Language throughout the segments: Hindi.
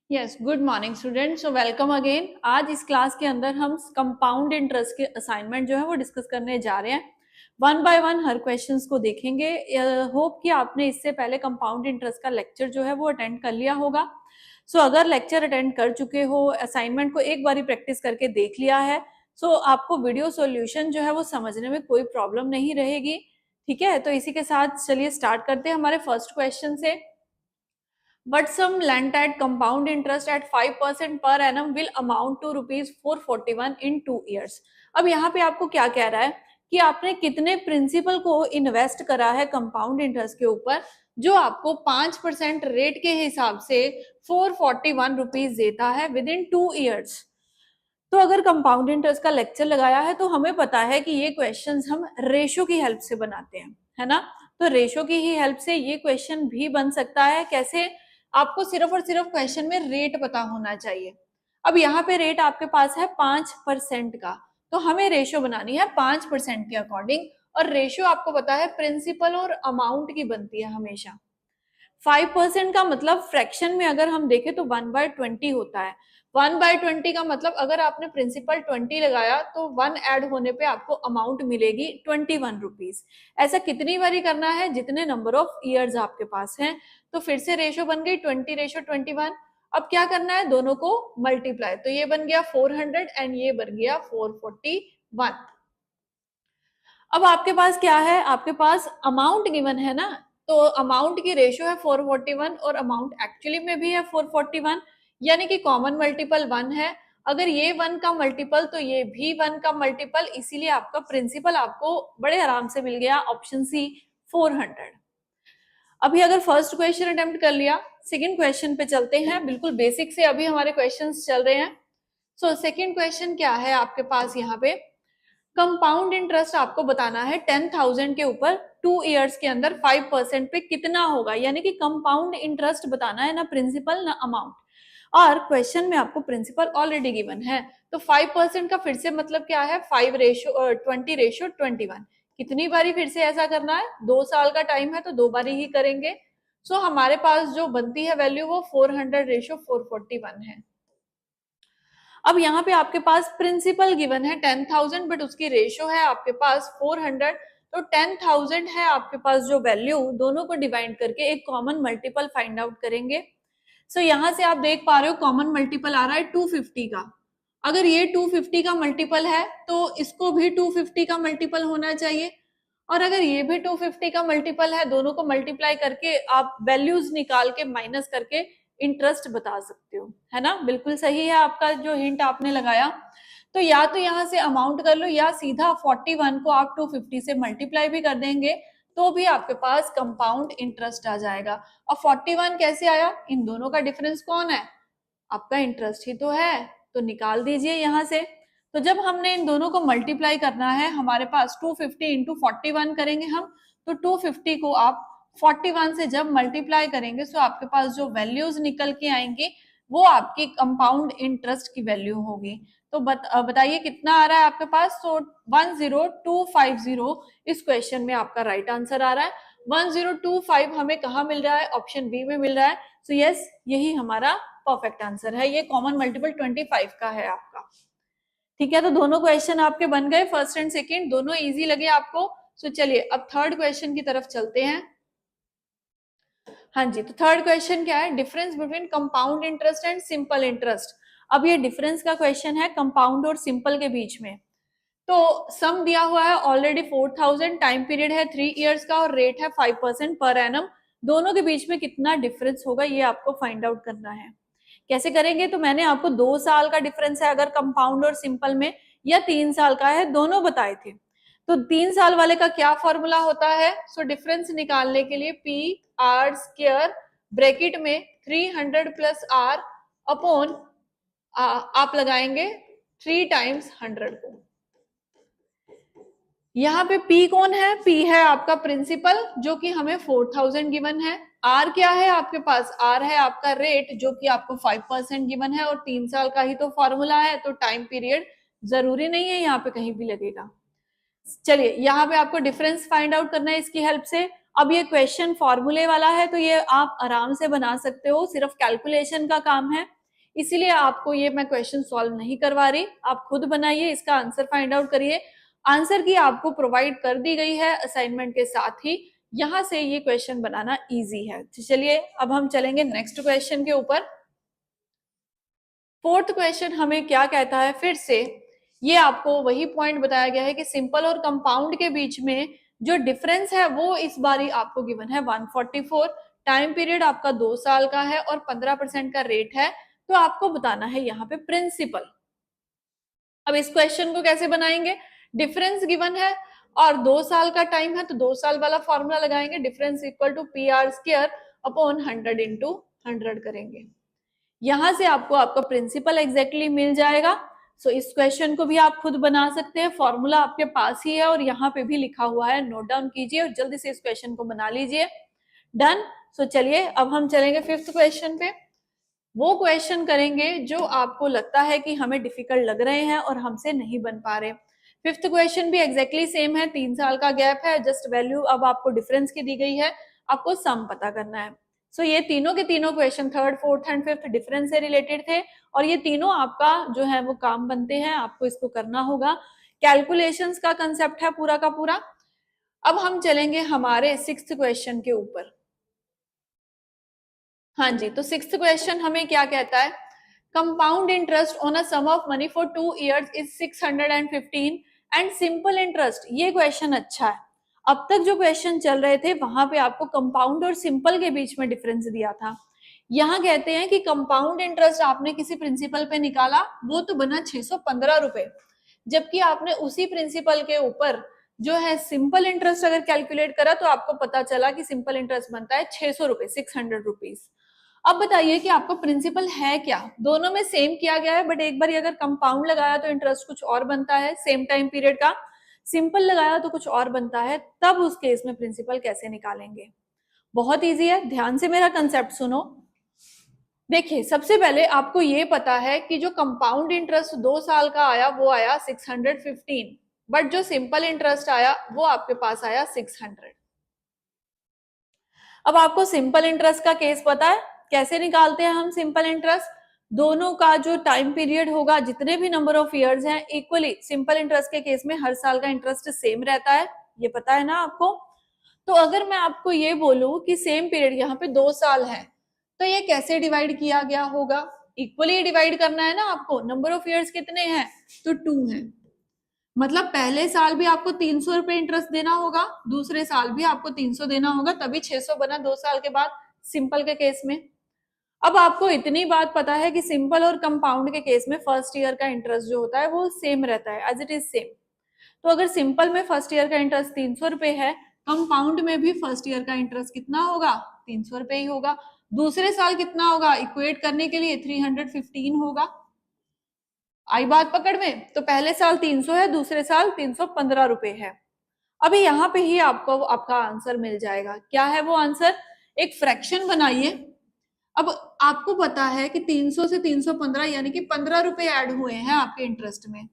Yes, good morning student. So welcome again. आज इस क्लास के अंदर हम कंपाउंड इंटरेस्ट के असाइनमेंट जो है वो डिस्कस करने जा रहे हैं। One by one her questions को देखेंगे। होप कि आपने इससे पहले कंपाउंड इंटरेस्ट का लेक्चर जो है वो अटेंड कर लिया होगा। सो अगर लेक्चर अटेंड कर चुके हो, असाइनमेंट को एक बारी प्रैक्टिस करके देख लिया है, सो आपको वीडियो सॉल्यूशन जो है वो समझने में कोई प्रॉब्लम नहीं रहेगी। ठीक है, तो इसी के साथ चलिए स्टार्ट करते हैं हमारे फर्स्ट क्वेश्चन से। But some lent at compound interest at 5% per annum will amount to rupees 441 in 2 years। अब यहाँ पे आपको क्या कह रहा है कि आपने कितने प्रिंसिपल को इन्वेस्ट करा है कंपाउंड इंटरेस्ट के ऊपर, जो आपको 5% रेट के हिसाब से 441 रुपीज देता है विद इन 2 years। तो अगर कंपाउंड इंटरेस्ट का लेक्चर लगाया है तो हमें पता है कि ये क्वेश्चंस हम रेशो की हेल्प से बनाते हैं, है ना। तो रेशो की ही हेल्प से ये क्वेश्चन भी बन सकता है। कैसे? आपको सिर्फ और सिर्फ क्वेश्चन में रेट पता होना चाहिए। अब यहाँ पे रेट आपके पास है 5% का, तो हमें रेशो बनानी है 5% के अकॉर्डिंग। और रेशो आपको पता है प्रिंसिपल और अमाउंट की बनती है हमेशा। 5% का मतलब फ्रैक्शन में अगर हम देखें तो 1/20 होता है। 1/20 का मतलब अगर आपने प्रिंसिपल 20 लगाया तो 1 ऐड होने पे आपको अमाउंट मिलेगी 21 रुपीज। ऐसा कितनी बारी करना है? जितने नंबर ऑफ ईयर्स आपके पास हैं। तो फिर से रेशो बन गई 20:21। अब क्या करना है? दोनों को मल्टीप्लाई, तो ये बन गया 400 एंड ये बन गया 441। अब आपके पास क्या है? आपके पास अमाउंट गिवन है ना, तो अमाउंट की रेशियो है 441 और अमाउंट एक्चुअली में भी है 441, यानी कि कॉमन मल्टीपल 1 है। अगर ये 1 का मल्टीपल तो ये भी 1 का मल्टीपल, इसीलिए आपका प्रिंसिपल आपको बड़े आराम से मिल गया, ऑप्शन सी 400। अभी अगर फर्स्ट क्वेश्चन अटेम्प्ट कर लिया, सेकेंड क्वेश्चन पे चलते हैं। बिल्कुल बेसिक से अभी हमारे क्वेश्चन चल रहे हैं। सो सेकेंड क्वेश्चन क्या है आपके पास? यहाँ पे कंपाउंड इंटरेस्ट आपको बताना है 10,000 के ऊपर 2 इयर्स के अंदर 5% पे कितना होगा, यानी कि कंपाउंड इंटरेस्ट बताना है, ना प्रिंसिपल ना अमाउंट। और क्वेश्चन में आपको प्रिंसिपल ऑलरेडी गिवन है, तो 5% का फिर से मतलब क्या है? 5:20:21। कितनी बारी फिर से ऐसा करना है? 2 साल का टाइम है तो 2 बारी ही करेंगे। सो हमारे पास जो बनती है वैल्यू वो 400:441 है। अब यहाँ पे आपके पास प्रिंसिपल गिवन है 10,000, बट उसकी रेशियो है आपके पास 400। तो 10,000 है आपके पास जो वैल्यू, दोनों को डिवाइड करके एक कॉमन मल्टीपल फाइंड आउट करेंगे। सो यहाँ से आप देख पा रहे हो कॉमन मल्टीपल आ रहा है 250 का। अगर ये 250 का मल्टीपल है तो इसको भी 250 का मल्टीपल होना चाहिए। और अगर ये भी 250 का मल्टीपल है, दोनों को मल्टीप्लाई करके आप वैल्यूज निकाल के माइनस करके इंटरेस्ट बता सकते हो, है ना। बिल्कुल सही है आपका जो हिंट आपने लगाया। तो या तो यहाँ से अमाउंट कर लो या सीधा 41 को आप 250 से मल्टीप्लाई भी कर देंगे तो भी आपके पास कंपाउंड इंटरेस्ट आ जाएगा। और 41 कैसे आया? इन दोनों का डिफरेंस कौन है? आपका इंटरेस्ट ही तो है, तो निकाल दीजिए यहाँ से। तो जब हमने इन दोनों को मल्टीप्लाई करना है, हमारे पास 250 इंटू 41 करेंगे हम, तो 250 को आप 41 से जब मल्टीप्लाई करेंगे तो आपके पास जो वैल्यूज निकल के आएंगी वो आपकी कंपाउंड इंटरेस्ट की वैल्यू होगी। तो बताइए कितना आ रहा है आपके पास? तो 10250 इस क्वेश्चन में आपका राइट आंसर आ रहा है। 1025 हमें कहाँ मिल रहा है? ऑप्शन बी में मिल रहा है। सो यस, यही हमारा परफेक्ट आंसर है। ये कॉमन मल्टीपल 25 का है आपका। ठीक है, तो दोनों क्वेश्चन आपके बन गए, फर्स्ट एंड सेकंड दोनों इजी लगे आपको। सो चलिए अब थर्ड क्वेश्चन की तरफ चलते हैं। हाँ जी, तो थर्ड क्वेश्चन क्या है? Difference between compound interest and simple interest. अब ये डिफरेंस का क्वेश्चन है कंपाउंड और सिंपल के बीच में। तो सम दिया हुआ है ऑलरेडी 4,000, टाइम पीरियड है 3 इयर्स का और रेट है 5% पर एनम। दोनों के बीच में कितना डिफरेंस होगा ये आपको फाइंड आउट करना है। कैसे करेंगे? तो मैंने आपको 2 साल का डिफरेंस है अगर कंपाउंड और सिंपल में, या 3 साल का है, दोनों बताए थे। तो 3 साल वाले का क्या फॉर्मूला होता है? सो डिफरेंस निकालने के लिए पी आर स्क्वायर ब्रैकेट में 300 प्लस आर अपॉन आप लगाएंगे 3 टाइम्स 100 को। यहाँ पे P कौन है? P है आपका प्रिंसिपल जो कि हमें 4,000 गिवन है। R क्या है आपके पास? R है आपका रेट जो कि आपको 5% गिवन है और 3 साल का ही तो फॉर्मूला है, तो टाइम पीरियड जरूरी नहीं है यहाँ पे कहीं भी लगेगा। चलिए यहाँ पे आपको डिफरेंस फाइंड आउट करना है इसकी हेल्प से। अब ये क्वेश्चन फॉर्मूले वाला है तो ये आप आराम से बना सकते हो, सिर्फ कैलकुलेशन का काम है। इसीलिए आपको ये मैं क्वेश्चन सॉल्व नहीं करवा रही, आप खुद बनाइए, इसका आंसर फाइंड आउट करिए। आंसर की आपको प्रोवाइड कर दी गई है असाइनमेंट के साथ ही, यहां से ये क्वेश्चन बनाना इजी है। तो चलिए अब हम चलेंगे नेक्स्ट क्वेश्चन के ऊपर। फोर्थ क्वेश्चन हमें क्या कहता है, फिर से ये आपको वही पॉइंट बताया गया है कि सिंपल और कंपाउंड के बीच में जो डिफरेंस है वो इस बारी आपको गिवन है 144, टाइम पीरियड आपका 2 साल का है और 15% का रेट है। तो आपको बताना है यहाँ पे प्रिंसिपल। अब इस क्वेश्चन को कैसे बनाएंगे, डिफरेंस गिवन है और 2 साल का टाइम है, तो 2 साल वाला फॉर्मूला लगाएंगे, difference equal to P R square upon 100 into 100 करेंगे। यहां से आपको आपका प्रिंसिपल एग्जैक्टली मिल जाएगा। सो इस क्वेश्चन को भी आप खुद बना सकते हैं, फॉर्मूला आपके पास ही है और यहाँ पे भी लिखा हुआ है, नोट डाउन कीजिए और जल्दी से इस क्वेश्चन को बना लीजिए। डन। सो चलिए अब हम चलेंगे फिफ्थ क्वेश्चन पे। वो क्वेश्चन करेंगे जो आपको लगता है कि हमें डिफिकल्ट लग रहे हैं और हमसे नहीं बन पा रहे। फिफ्थ क्वेश्चन भी एग्जैक्टली सेम है, 3 साल का गैप है, जस्ट वैल्यू अब आपको डिफरेंस की दी गई है, आपको सम पता करना है। सो ये तीनों के तीनों question third fourth and fifth difference से रिलेटेड थे और ये तीनों आपका जो है वो काम बनते हैं, आपको इसको करना होगा। कैलकुलेशंस का कंसेप्ट है पूरा का पूरा। अब हम चलेंगे हमारे सिक्स्थ क्वेश्चन के ऊपर। हाँ जी, तो सिक्स्थ क्वेश्चन हमें क्या कहता है, compound interest on a sum of money for 2 years is 615 and simple interest. ये क्वेश्चन अच्छा है। अब तक जो क्वेश्चन चल रहे थे वहां पे आपको कंपाउंड और सिंपल के बीच में डिफरेंस दिया था। यहाँ कहते हैं कि कंपाउंड इंटरेस्ट आपने किसी प्रिंसिपल पे निकाला, वो तो बना 615 रुपए, जबकि आपने उसी प्रिंसिपल के ऊपर जो है सिंपल इंटरेस्ट अगर कैलकुलेट करा तो आपको पता चला कि सिंपल इंटरेस्ट बनता है 600 रुपए, 600 रुपीज। अब बताइए कि आपको प्रिंसिपल है क्या, दोनों में सेम किया गया है, बट एक बार अगर कंपाउंड लगाया तो इंटरेस्ट कुछ और बनता है सेम टाइम पीरियड का, सिंपल लगाया तो कुछ और बनता है, तब उस केस में प्रिंसिपल कैसे निकालेंगे। बहुत इजी है, ध्यान से मेरा कंसेप्ट सुनो। देखिए सबसे पहले आपको ये पता है कि जो कंपाउंड इंटरेस्ट 2 साल का आया वो आया 615, बट जो सिंपल इंटरेस्ट आया वो आपके पास आया 600। अब आपको सिंपल इंटरेस्ट का केस पता है, कैसे निकालते हैं हम सिंपल इंटरेस्ट, दोनों का जो टाइम पीरियड होगा, जितने भी नंबर ऑफ इयर्स हैं, इक्वली सिंपल इंटरेस्ट के केस में हर साल का इंटरेस्ट सेम रहता है, ये पता है ना आपको। तो अगर मैं आपको ये बोलूं कि सेम पीरियड यहाँ पे 2 साल है, तो ये कैसे डिवाइड किया गया होगा, इक्वली डिवाइड करना है ना आपको, नंबर ऑफ इयर्स कितने हैं तो 2 है, मतलब पहले साल भी आपको 300 रुपए इंटरेस्ट देना होगा, दूसरे साल भी आपको 300 देना होगा, तभी 600 बना 2 साल के बाद सिंपल के केस में। अब आपको इतनी बात पता है कि सिंपल और कंपाउंड के केस में फर्स्ट ईयर का इंटरेस्ट जो होता है वो सेम रहता है, एज इट इज सेम। तो अगर सिंपल में फर्स्ट ईयर का इंटरेस्ट 300 रुपए है, कंपाउंड में भी फर्स्ट ईयर का इंटरेस्ट कितना होगा 300 रुपए ही होगा, दूसरे साल कितना होगा, इक्वेट करने के लिए 315 होगा। आई बात पकड़ में, तो पहले साल 300 है, दूसरे साल 315 रुपए है। अभी यहाँ पे ही आपको आपका आंसर मिल जाएगा, क्या है वो आंसर, एक फ्रैक्शन बनाइए। अब आपको पता है कि 300 से 315 यानी कि 15 रुपए ऐड हुए हैं आपके इंटरेस्ट में।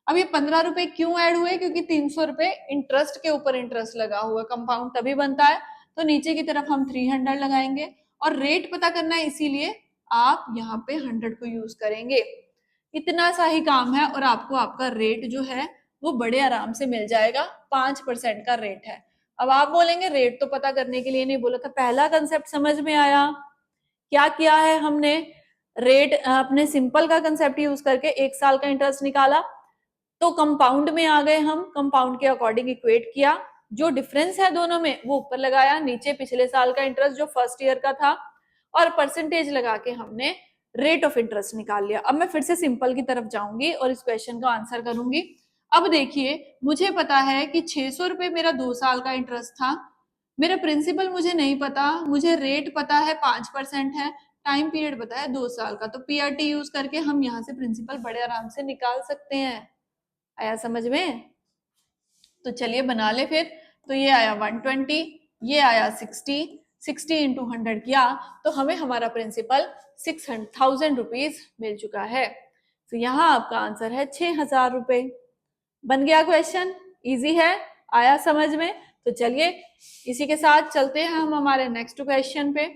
अब ये 15 रुपए क्यों ऐड हुए, क्योंकि 300 रुपए इंटरेस्ट के ऊपर इंटरेस्ट लगा हुआ, कंपाउंड तभी बनता है, तो नीचे की तरफ हम 300 लगाएंगे और रेट पता करना है, इसीलिए आप यहाँ पे 100 को यूज करेंगे। इतना सा ही काम है और आपको आपका रेट जो है वो बड़े आराम से मिल जाएगा, 5% का रेट है। अब आप बोलेंगे रेट तो पता करने के लिए नहीं बोला था, पहला कंसेप्ट समझ में आया, क्या किया है हमने, रेट अपने सिंपल का कंसेप्ट यूज करके 1 साल का इंटरेस्ट निकाला, तो कंपाउंड में आ गए हम, कंपाउंड के अकॉर्डिंग इक्वेट किया, जो डिफरेंस है दोनों में वो ऊपर लगाया, नीचे पिछले साल का इंटरेस्ट जो फर्स्ट ईयर का था, और परसेंटेज लगा के हमने रेट ऑफ इंटरेस्ट निकाल लिया। अब मैं फिर से सिंपल की तरफ जाऊंगी और इस क्वेश्चन का आंसर करूंगी। अब देखिए मुझे पता है कि 600 रुपए मेरा 2 साल का इंटरेस्ट था, मेरा प्रिंसिपल मुझे नहीं पता, मुझे रेट पता है 5% है, टाइम पीरियड पता है 2 साल का, तो पीआरटी यूज करके हम यहाँ से प्रिंसिपल बड़े आराम से निकाल सकते हैं। आया समझ में, तो चलिए बना ले फिर। तो ये आया 120, ये आया 60 इंटू 100 किया तो हमें हमारा प्रिंसिपल 6,000 रुपीज मिल चुका है। तो यहाँ आपका आंसर है 6,000 रुपए। बन गया क्वेश्चन, इजी है, आया समझ में। तो चलिए इसी के साथ चलते हैं हम हमारे नेक्स्ट क्वेश्चन पे।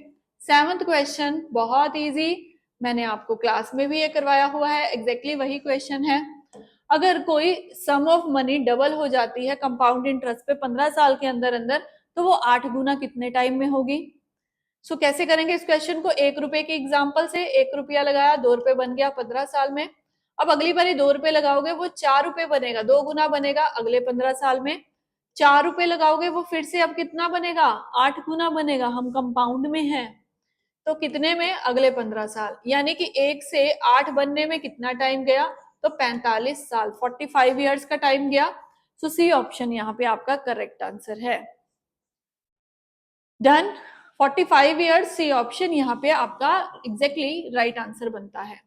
7th क्वेश्चन बहुत इजी, मैंने आपको क्लास में भी ये करवाया हुआ है, एग्जैक्टली वही क्वेश्चन है। अगर कोई सम ऑफ मनी डबल हो जाती है कंपाउंड इंटरेस्ट पे 15 साल के अंदर अंदर, तो वो 8 गुना कितने टाइम में होगी? सो कैसे करेंगे इस क्वेश्चन को? 1 रुपए के एग्जाम्पल से 1 रुपया लगाया, 2 रुपए बन गया 15 साल में। अब अगली बारी 2 रुपए लगाओगे वो 4 रुपए बनेगा, 2 गुना बनेगा अगले 15 साल में। 4 रुपए लगाओगे वो फिर से अब कितना बनेगा? 8 गुना बनेगा। हम कंपाउंड में हैं तो कितने में? अगले 15 साल। यानी कि 1 से 8 बनने में कितना टाइम गया? तो 45 साल, 45 ईयर्स का टाइम गया। सो सी ऑप्शन यहाँ पे आपका करेक्ट आंसर है। डन। 45 ईयर्स, सी ऑप्शन यहाँ पे आपका एग्जैक्टली राइट आंसर बनता है।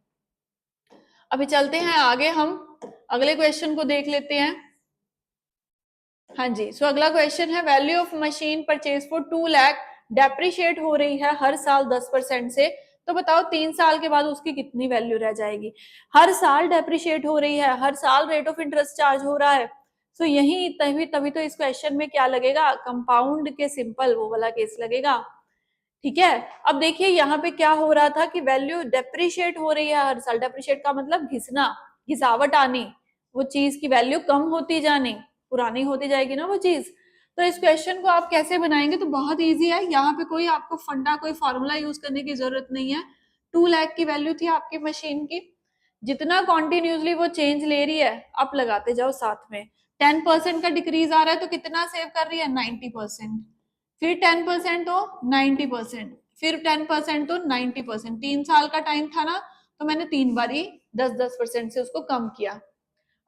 अभी चलते हैं आगे, हम अगले क्वेश्चन को देख लेते हैं। हाँ जी, सो अगला क्वेश्चन है value of machine purchase for 2 lakh depreciate हो रही है हर साल 10% से, तो बताओ 3 साल के बाद उसकी कितनी वैल्यू रह जाएगी? हर साल डेप्रिशिएट हो रही है, हर साल रेट ऑफ इंटरेस्ट चार्ज हो रहा है। सो यही तभी तो इस क्वेश्चन में क्या लगेगा? कंपाउंड के सिंपल वो वाला केस लगेगा। ठीक है, अब देखिए यहाँ पे क्या हो रहा था कि वैल्यू डेप्रिशिएट हो रही है हर साल। डेप्रिशिएट का मतलब घिसना, घिसावट आनी, वो चीज की वैल्यू कम होती जानी, पुरानी होती जाएगी ना वो चीज। तो इस क्वेश्चन को आप कैसे बनाएंगे? तो बहुत इजी है, यहाँ पे कोई आपको फंडा, कोई फॉर्मूला यूज करने की जरूरत नहीं है। 2 लाख की वैल्यू थी आपकी मशीन की, जितना कॉन्टिन्यूसली वो चेंज ले रही है आप लगाते जाओ साथ में। 10% का डिक्रीज आ रहा है तो कितना सेव कर रही है? 90%। फिर 10% तो 90%, फिर 10% तो 90%। 3 साल का टाइम था ना, तो मैंने 3 बारी 10% से उसको कम किया।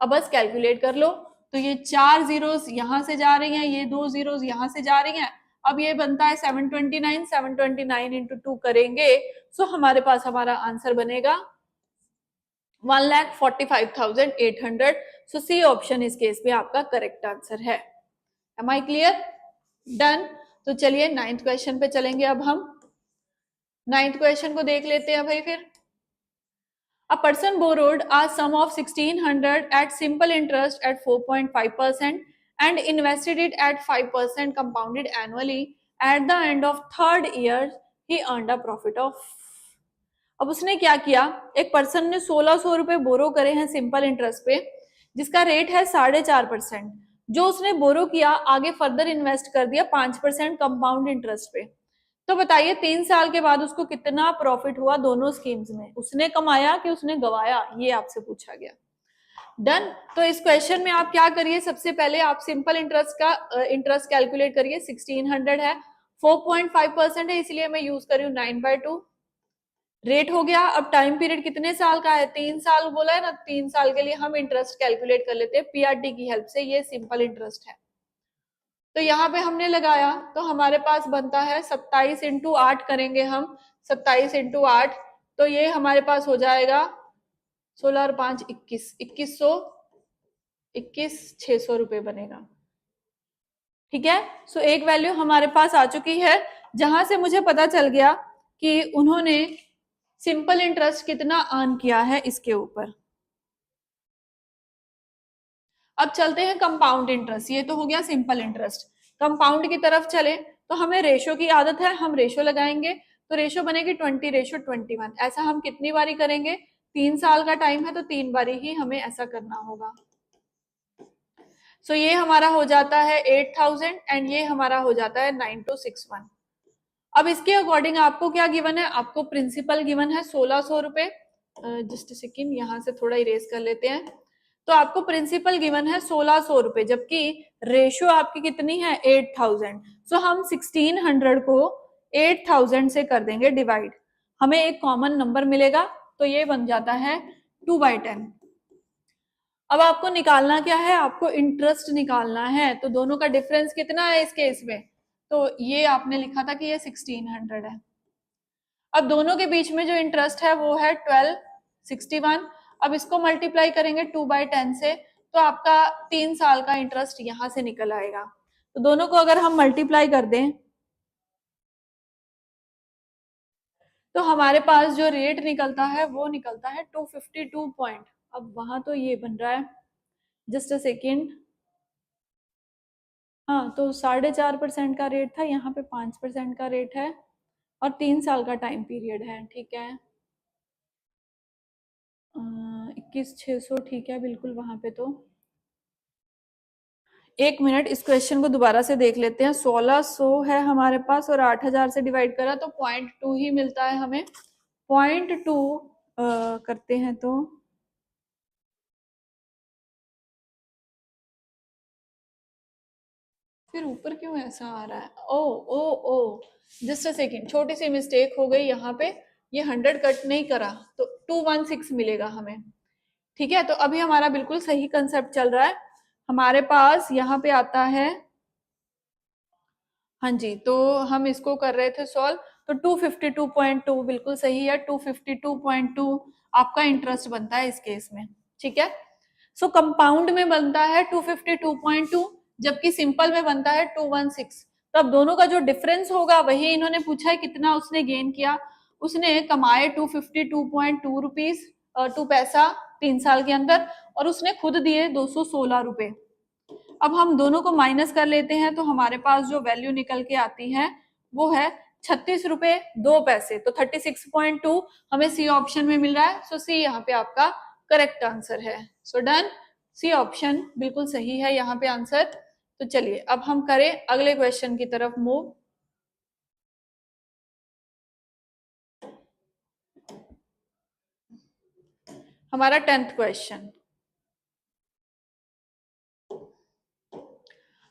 अब बस कैलकुलेट कर लो। तो ये 4 जीरोस यहां से जा रही हैं, ये 2 जीरोस यहां से जा रही हैं। अब ये बनता है 729, 729 इंटू 2 करेंगे, सो हमारे पास हमारा आंसर बनेगा 1,45,800। सो सी ऑप्शन इस केस में आपका करेक्ट आंसर है। Am I clear? डन। तो चलिए 9th क्वेश्चन पे चलेंगे अब हम। 9th क्वेश्चन को देख लेते हैं भाई फिर। A person borrowed a sum of 1600 at simple interest at 4.5% and invested it at 5% compounded annually. At the end of 3rd year, he earned a profit of। अब उसने क्या किया? एक पर्सन ने 1600 रुपए बोरो करे हैं सिंपल इंटरेस्ट पे, जिसका रेट है 4.5%। जो उसने बोरो किया आगे फर्दर इन्वेस्ट कर दिया 5% कंपाउंड इंटरेस्ट पे। तो बताइए 3 साल के बाद उसको कितना प्रॉफिट हुआ दोनों स्कीम्स में? उसने कमाया कि उसने गवाया, ये आपसे पूछा गया। डन। तो इस क्वेश्चन में आप क्या करिए, सबसे पहले आप सिंपल इंटरेस्ट का इंटरेस्ट कैलकुलेट करिए। 1600 है, 4.5% है, इसलिए मैं यूज कर रही हूँ 9/2। रेट हो गया। अब टाइम पीरियड कितने साल का है? 3 साल बोला है ना, 3 साल के लिए हम इंटरेस्ट कैलकुलेट कर लेते हैं पीआरटी की हेल्प से। ये सिंपल इंटरेस्ट है, तो यहाँ पे हमने लगाया तो हमारे पास बनता है 27 इंटू 8 करेंगे हम, 27 इंटू 8, तो ये हमारे पास हो जाएगा 16 और 5 21, 21,600 रुपए बनेगा। ठीक है, सो एक वैल्यू हमारे पास आ चुकी है, जहां से मुझे पता चल गया कि उन्होंने सिंपल इंटरेस्ट कितना अर्न किया है इसके ऊपर। अब चलते हैं कंपाउंड इंटरेस्ट। ये तो हो गया सिंपल इंटरेस्ट। कंपाउंड की तरफ चले तो हमें रेशो की आदत है, हम रेशो लगाएंगे। तो रेशो बनेगी 20:21। ऐसा हम कितनी बारी करेंगे? 3 साल का टाइम है तो 3 बारी ही हमें ऐसा करना होगा। सो ये हमारा हो जाता है 8000 एंड ये हमारा हो जाता है 9261। अब इसके अकॉर्डिंग आपको क्या गिवन है? आपको प्रिंसिपल गिवन है 1600 रुपए। जस्ट सेकेंड, यहाँ से थोड़ा इरेज कर लेते हैं। तो आपको प्रिंसिपल गिवन है 1600 रुपए, जबकि रेशियो आपकी कितनी है? 8000। सो हम 1600 को 8000 से कर देंगे डिवाइड, हमें एक कॉमन नंबर मिलेगा, तो ये बन जाता है 2/10। अब आपको निकालना क्या है? आपको इंटरेस्ट निकालना है। तो दोनों का डिफरेंस कितना है इस केस में? तो ये आपने लिखा था कि ये 1600 है। अब दोनों के बीच में जो इंटरेस्ट है वो है 1261। अब इसको मल्टीप्लाई करेंगे 2/10 से, तो आपका 3 साल का इंटरेस्ट यहां से निकल आएगा। तो दोनों को अगर हम मल्टीप्लाई कर दें तो हमारे पास जो रेट निकलता है वो निकलता है 252 पॉइंट। अब वहां तो ये बन रहा है, जस्ट अ सेकेंड। हाँ, तो 4.5% का रेट था, यहाँ पे 5% का रेट है और 3 साल का टाइम पीरियड है। ठीक है, 21,600 ठीक है बिल्कुल वहां पे। तो एक मिनट, इस क्वेश्चन को दोबारा से देख लेते हैं। 1600 है हमारे पास और 8000 से डिवाइड करा तो 0.2 ही मिलता है हमें। 0.2 करते हैं तो फिर ऊपर क्यों ऐसा आ रहा है? ओ ओ ओ जस्ट अ सेकेंड, छोटी सी मिस्टेक हो गई यहाँ पे। ये 100 कट नहीं करा तो 216 मिलेगा हमें। ठीक है, तो अभी हमारा बिल्कुल सही कंसेप्ट चल रहा है। हमारे पास यहाँ पे आता है, हाँ जी, तो हम इसको कर रहे थे सॉल्व। तो 252.2 बिल्कुल सही है। 252.2 आपका इंटरेस्ट बनता है इस केस में। ठीक है, सो कंपाउंड में बनता है 252.2 जबकि सिंपल में बनता है 216। तो अब दोनों का जो डिफरेंस होगा वही इन्होंने पूछा है कितना उसने गेन किया। उसने कमाए 252.2 रुपीज 2 पैसा 3 साल के अंदर, और उसने खुद दिए 216 रुपए। अब हम दोनों को माइनस कर लेते हैं तो हमारे पास जो वैल्यू निकल के आती है वो है 36 रुपए 2 पैसे। तो 36.2 हमें सी ऑप्शन में मिल रहा है। सो सी यहाँ पे आपका करेक्ट आंसर है। सो डन, सी ऑप्शन बिल्कुल सही है यहाँ पे आंसर। तो चलिए अब हम करें अगले क्वेश्चन की तरफ मूव। हमारा 10th क्वेश्चन।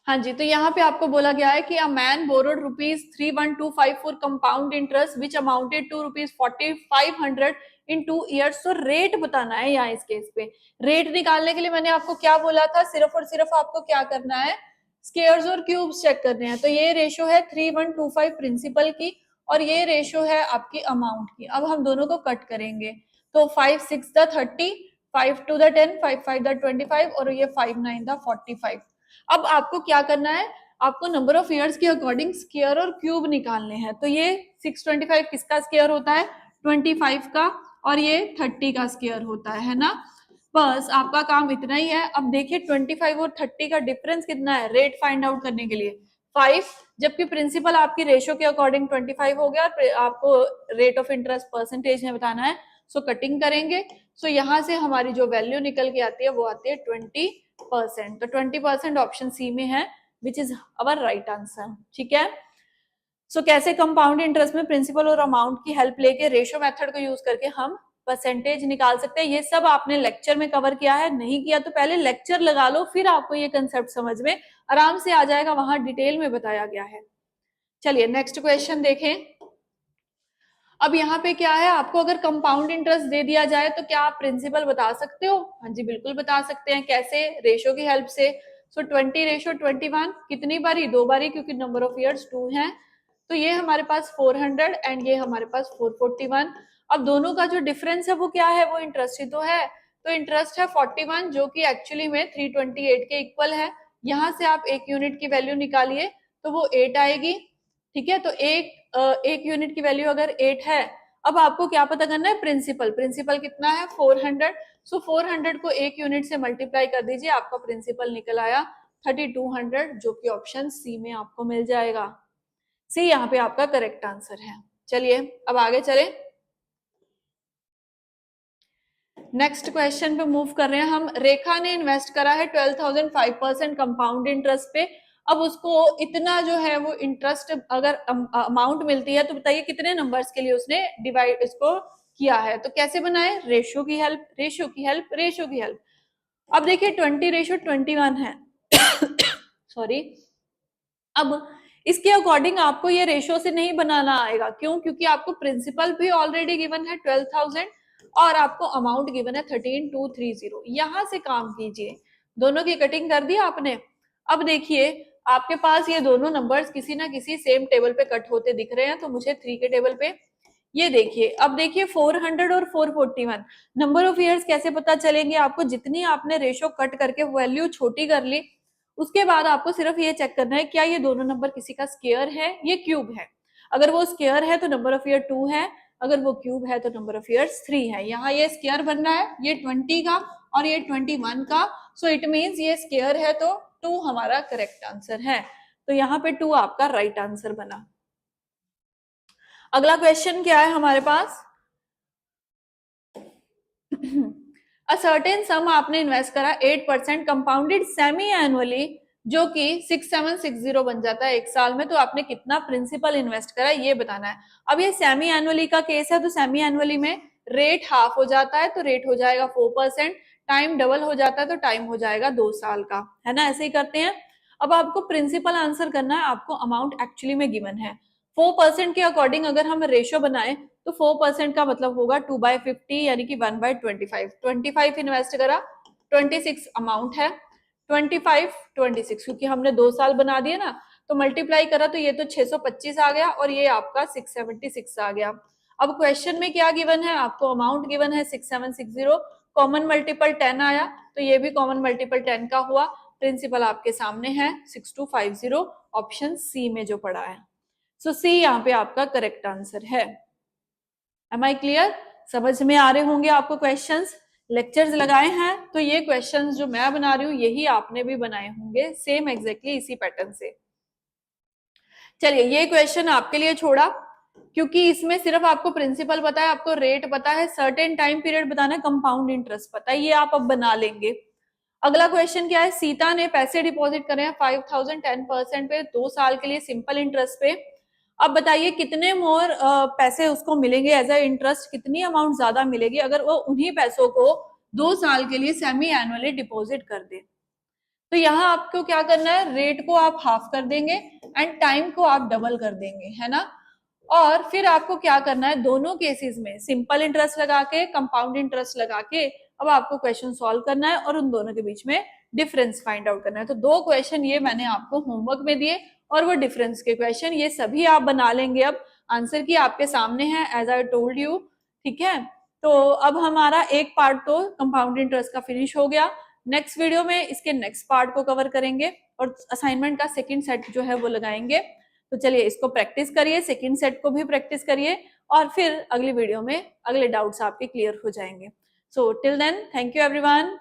हाँ जी, तो यहाँ पे आपको बोला गया है कि a man borrowed ₹31254 for compound interest which amounted to ₹4500 in 2 years. तो रेट बताना है यहाँ इस केस पे। रेट निकालने के लिए मैंने आपको क्या बोला था, सिर्फ और सिर्फ आपको क्या करना है, स्क्वायर्स और क्यूब्स चेक करने हैं। तो ये रेशो है 3125 प्रिंसिपल की और ये रेशो है आपकी अमाउंट की। अब हम दोनों को कट करेंगे तो 5 6 द 30, 5 2 द 10, 5 5 द 25 और ये 5 9 द 45। अब आपको क्या करना है, आपको नंबर ऑफ ईयर्स के अकॉर्डिंग स्क्वायर और क्यूब निकालने हैं। तो ये 625 किसका स्क्वायर होता है, 25 का, और ये 30 का स्क्वायर होता है ना। बस आपका काम इतना ही है। अब देखिए 25 और 30 का डिफरेंस कितना है रेट फाइंड आउट करने के लिए, 5, जबकि प्रिंसिपल आपकी रेशो के अकॉर्डिंग 25 हो गया और आपको रेट ऑफ इंटरेस्ट परसेंटेज में बताना है। सो कटिंग करेंगे। सो यहाँ से हमारी जो वैल्यू निकल के आती है वो आती है 20%। तो 20% ऑप्शन सी में है which is our right answer. ठीक है, सो कैसे कंपाउंड इंटरेस्ट में प्रिंसिपल और अमाउंट की हेल्प लेके रेशो मेथड को यूज करके हम परसेंटेज निकाल सकते हैं। ये सब आपने लेक्चर में कवर किया है, नहीं किया तो पहले लेक्चर लगा लो, फिर आपको ये कंसेप्ट समझ में आराम से आ जाएगा, वहां डिटेल में बताया गया है। चलिए नेक्स्ट क्वेश्चन देखें। अब यहाँ पे क्या है, आपको अगर कंपाउंड इंटरेस्ट दे दिया जाए तो क्या आप प्रिंसिपल बता सकते हो? हाँ जी बिल्कुल बता सकते हैं। कैसे? रेशो की हेल्प से। सो 20:21 कितनी बारी? 2 बारी, क्योंकि नंबर ऑफ ईयर्स 2 है। तो ये हमारे पास 400 एंड ये हमारे पास 441। अब दोनों का जो डिफरेंस है वो क्या है, वो इंटरेस्ट ही तो है। तो इंटरेस्ट है 41 जो कि एक्चुअली में 328 के इक्वल है। यहाँ से आप एक यूनिट की वैल्यू निकालिए तो वो 8 आएगी। ठीक है, तो एक यूनिट की वैल्यू अगर 8 है। अब आपको क्या पता करना है, प्रिंसिपल। प्रिंसिपल कितना है 400। सो 400 को एक यूनिट से मल्टीप्लाई कर दीजिए, आपका प्रिंसिपल निकल आया 3200 जो कि ऑप्शन सी में आपको मिल जाएगा। सी यहाँ पे आपका करेक्ट आंसर है। चलिए अब आगे चले, नेक्स्ट क्वेश्चन पे मूव कर रहे हैं हम। रेखा ने इन्वेस्ट करा है 12,000 5% कंपाउंड इंटरेस्ट पे। अब उसको इतना जो है वो इंटरेस्ट अगर अमाउंट मिलती है तो बताइए कितने नंबर्स के लिए उसने डिवाइड इसको किया है। तो कैसे बनाए, रेशो की हेल्प, रेशो की हेल्प, रेशो की हेल्प। अब देखिए 20:21 है सॉरी। अब इसके अकॉर्डिंग आपको ये रेशो से नहीं बनाना आएगा, क्यों? क्योंकि आपको प्रिंसिपल भी ऑलरेडी गिवन है 12,000 और आपको अमाउंट गिवन है 13,230। यहां से काम कीजिए, दोनों की कटिंग कर दी आपने। अब देखिए आपके पास ये दोनों नंबर्स किसी ना किसी सेम टेबल पे कट होते दिख रहे हैं, तो मुझे 3 के टेबल पे ये देखिए। अब देखिए 400 और 441 नंबर ऑफ ईयर्स कैसे पता चलेंगे आपको, जितनी आपने रेशो कट करके वैल्यू छोटी कर ली उसके बाद आपको सिर्फ ये चेक करना है क्या ये दोनों नंबर किसी का स्क्वायर है, ये क्यूब है। अगर वो स्क्वायर है तो नंबर ऑफ ईयर 2 है, अगर वो क्यूब है तो नंबर ऑफ ईयर्स 3 है। यहाँ ये स्क्वायर बन रहा है, ये 20 का और ये 21 का। सो इट मीन्स ये स्क्वायर है तो 2 हमारा करेक्ट आंसर है। तो यहाँ पे 2 आपका राइट आंसर बना। अगला क्वेश्चन क्या है हमारे पास अ सर्टेन सम आपने इन्वेस्ट करा 8% कंपाउंडेड सेमी एनुअली, जो कि 6760 बन जाता है एक साल में, तो आपने कितना प्रिंसिपल इन्वेस्ट करा ये बताना है। अब ये सेमी एनुअली का केस है, तो सेमी एनुअली में रेट हाफ हो जाता है, तो रेट हो जाएगा 4%, टाइम डबल हो जाता है तो टाइम हो जाएगा 2 साल का, है ना, ऐसे ही करते हैं। अब आपको प्रिंसिपल आंसर करना है, आपको अमाउंट एक्चुअली में गिवन है 4% के अकॉर्डिंग अगर हम रेशियो बनाए तो 4% का मतलब होगा 2/50 यानी कि 1/25। 25 इन्वेस्ट करा, 26 अमाउंट है, 25 26 क्योंकि हमने 2 साल बना दिए ना, तो मल्टीप्लाई करा तो ये तो 625 आ गया और ये आपका 676 आ गया। अब क्वेश्चन में क्या गिवन है, आपको अमाउंट गिवन है 6760, कॉमन मल्टीपल 10 आया, तो ये भी कॉमन मल्टीपल 10 का हुआ। प्रिंसिपल आपके सामने है 6250, ऑप्शन सी में जो पड़ा है। सो सी यहाँ पे आपका करेक्ट आंसर है। Am I clear? समझ में आ रहे होंगे आपको क्वेश्चंस। लेक्चर्स लगाए हैं तो ये क्वेश्चंस जो मैं बना रही हूँ यही आपने भी बनाए होंगे सेम एग्जैक्टली इसी पैटर्न से। चलिए ये क्वेश्चन आपके लिए छोड़ा क्योंकि इसमें सिर्फ आपको प्रिंसिपल पता है, आपको रेट पता है, सर्टेन टाइम पीरियड बताना है, कंपाउंड इंटरेस्ट पता है, ये आप अब बना लेंगे। अगला क्वेश्चन क्या है, सीता ने पैसे डिपॉजिट करे हैं 5000 10% पे 2 साल के लिए सिंपल इंटरेस्ट पे। अब बताइए कितने मोर पैसे उसको मिलेंगे एज अ इंटरेस्ट, कितनी अमाउंट ज्यादा मिलेगी अगर वो उन्हीं पैसों को 2 साल के लिए सेमी एनुअली डिपॉजिट कर दे। तो यहाँ आपको क्या करना है, रेट को आप हाफ कर देंगे एंड टाइम को आप डबल कर देंगे, है ना। और फिर आपको क्या करना है, दोनों केसेस में सिंपल इंटरेस्ट लगा के कंपाउंड इंटरेस्ट लगा के अब आपको क्वेश्चन सॉल्व करना है और उन दोनों के बीच में डिफरेंस फाइंड आउट करना है। तो 2 क्वेश्चन ये मैंने आपको होमवर्क में दिए और वो डिफरेंस के क्वेश्चन, ये सभी आप बना लेंगे। अब आंसर की आपके सामने है एज आई टोल्ड यू, ठीक है। तो अब हमारा एक पार्ट तो कंपाउंड इंटरेस्ट का फिनिश हो गया। नेक्स्ट वीडियो में इसके नेक्स्ट पार्ट को कवर करेंगे और असाइनमेंट का सेकंड सेट जो है वो लगाएंगे। तो चलिए इसको प्रैक्टिस करिए, सेकंड सेट को भी प्रैक्टिस करिए और फिर अगली वीडियो में अगले डाउट्स आपके क्लियर हो जाएंगे। So till then, thank you everyone.